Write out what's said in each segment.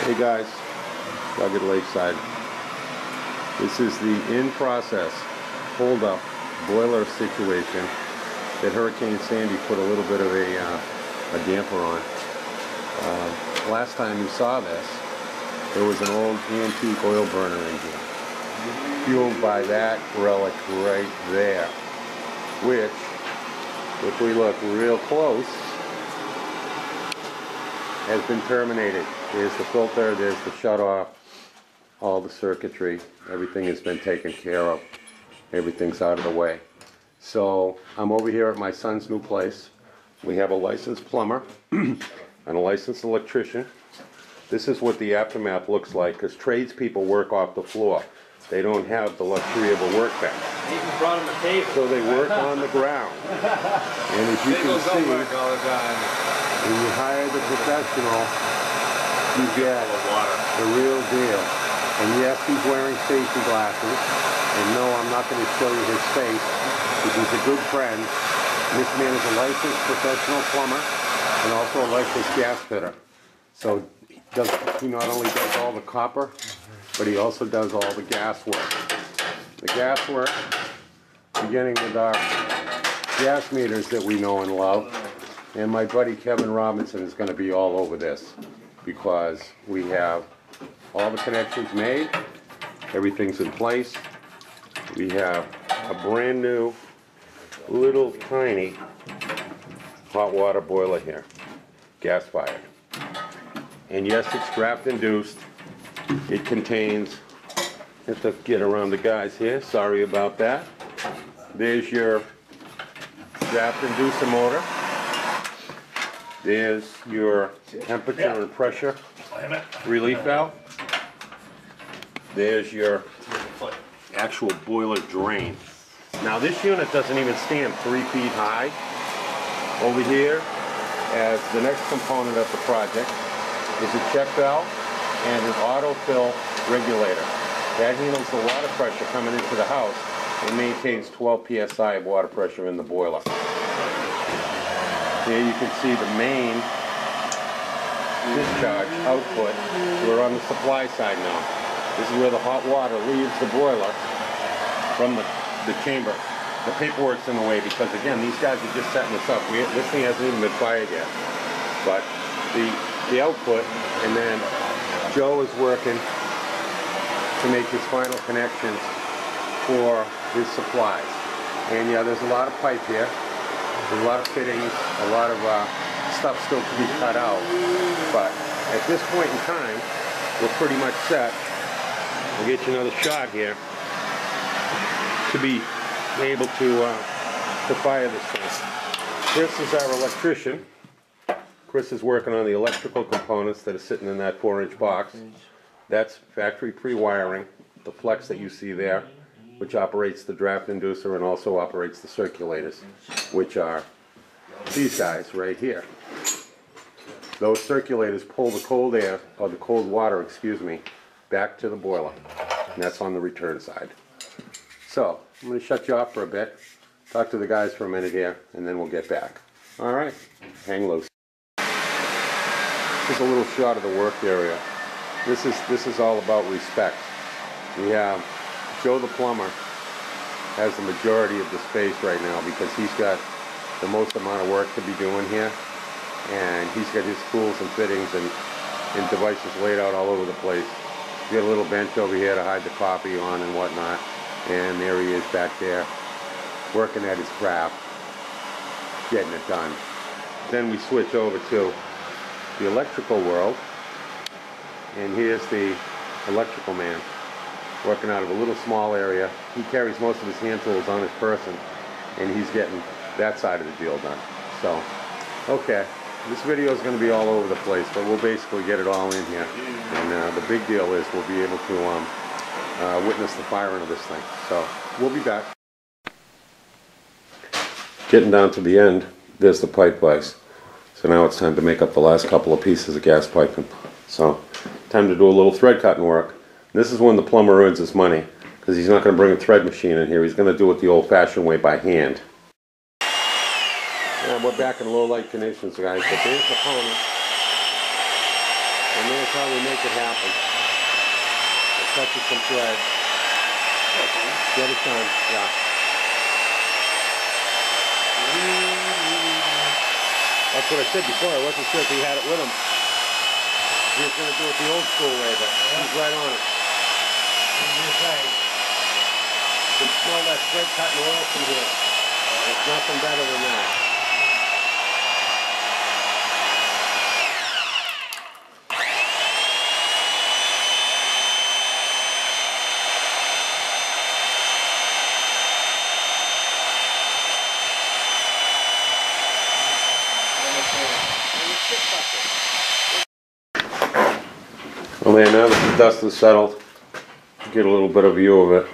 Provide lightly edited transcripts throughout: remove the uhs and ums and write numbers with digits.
Hey guys, Doug at Lakeside. This is the in-process hold-up boiler situation that Hurricane Sandy put a little bit of a damper on. Last time you saw this, there was an old antique oil burner in here, fueled by that relic right there, which, if we look real close, has been terminated. There's the filter, there's the shutoff, all the circuitry, everything has been taken care of. Everything's out of the way. So I'm over here at my son's new place. We have a licensed plumber and a licensed electrician. This is what the aftermath looks like, because tradespeople work off the floor. They don't have the luxury of a workbench. Even brought him a table. So they work on the ground. And as you can see, when you hire the professional, you get the real deal. And yes, he's wearing safety glasses. And no, I'm not going to show you his face, because he's a good friend. This man is a licensed professional plumber and also a licensed gas fitter. So he not only does all the copper, but he also does all the gas work. The gas work, beginning with our gas meters that we know and love. And my buddy Kevin Robinson is going to be all over this, because we have all the connections made, everything's in place. We have a brand new, little tiny hot water boiler here, gas fired. And yes, it's draft induced. It contains, I have to get around the guys here, sorry about that. There's your draft inducer motor. There's your temperature and pressure relief valve. There's your actual boiler drain. Now this unit doesn't even stand 3 feet high. Over here, as the next component of the project, is a check valve and an autofill regulator. That handles the water pressure coming into the house and maintains 12 psi of water pressure in the boiler. Here you can see the main discharge output. We're on the supply side now. This is where the hot water leaves the boiler from the chamber. The paperwork's in the way because, again, these guys are just setting this up. This thing hasn't even been fired yet. But the output, and then Joe is working to make his final connections for his supplies. And yeah, there's a lot of pipe here. There's a lot of fittings, a lot of stuff still to be cut out. But at this point in time, we're pretty much set. I'll get you another shot here to be able to fire this thing. Chris is our electrician. Chris is working on the electrical components that are sitting in that 4-inch box. That's factory pre-wiring, the flex that you see there, which operates the draft inducer and also operates the circulators, which are these guys right here. Those circulators pull the cold air, or the cold water, excuse me, back to the boiler. And that's on the return side. So, I'm going to shut you off for a bit, talk to the guys for a minute here, and then we'll get back. Alright, hang loose. This is a little shot of the work area. This is all about respect. We have Joe the plumber has the majority of the space right now because he's got the most amount of work to be doing here, and he's got his tools and fittings and devices laid out all over the place. He's got a little bench over here to hide the coffee on and whatnot, and there he is back there working at his craft, getting it done. Then we switch over to the electrical world, and here's the electrical man working out of a little small area. He carries most of his hand tools on his person, and he's getting that side of the deal done. So, okay, this video is going to be all over the place, but we'll basically get it all in here. And the big deal is we'll be able to witness the firing of this thing. So, we'll be back. Getting down to the end, there's the pipe vise. So now it's time to make up the last couple of pieces of gas piping. So, time to do a little thread cutting work. This is when the plumber earns his money, because he's not going to bring a thread machine in here. He's going to do it the old-fashioned way by hand. And we're back in low light conditions, guys. But there's the pony, and there's will probably make it happen. I'll cut you some thread. Get it done, yeah. That's what I said before. I wasn't sure if he had it with him. He was going to do it the old school way, but he's right on it. You can smell that thread cutting oil from here. There's nothing better than that. Well, man, now that the dust is settled, get a little bit of view of it.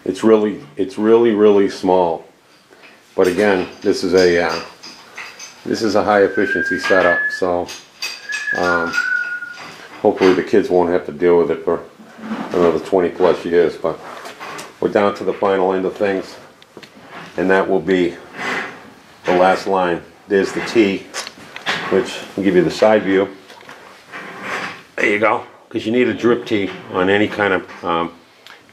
It's really small. But again, this is a high efficiency setup, so hopefully the kids won't have to deal with it for another 20 plus years. But we're down to the final end of things, and that will be the last line. There's the T, which will give you the side view. There you go, because you need a drip tee on any kind of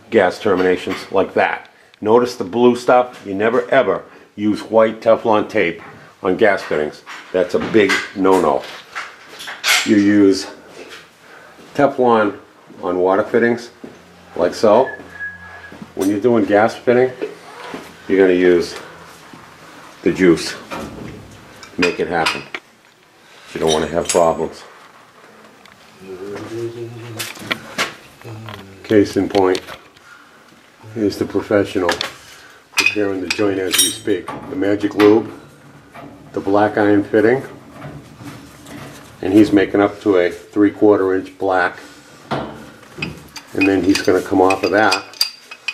gas terminations like that. Notice the blue stuff. You never ever use white Teflon tape on gas fittings. That's a big no-no. You use Teflon on water fittings, like so. When you're doing gas fitting, you're going to use the juice. Make it happen. You don't want to have problems. Case in point, here's the professional preparing the joint as we speak. The magic lube, the black iron fitting, and he's making up to a 3/4 inch black, and then he's going to come off of that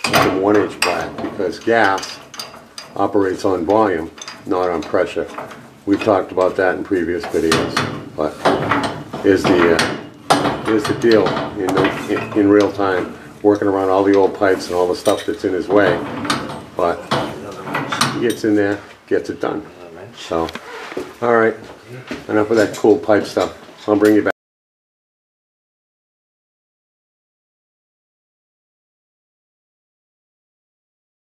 with some 1 inch black, because gas operates on volume, not on pressure. We've talked about that in previous videos, but here's the deal in real time, working around all the old pipes and all the stuff that's in his way, but he gets in there, gets it done. So, alright, enough of that cool pipe stuff. I'll bring you back.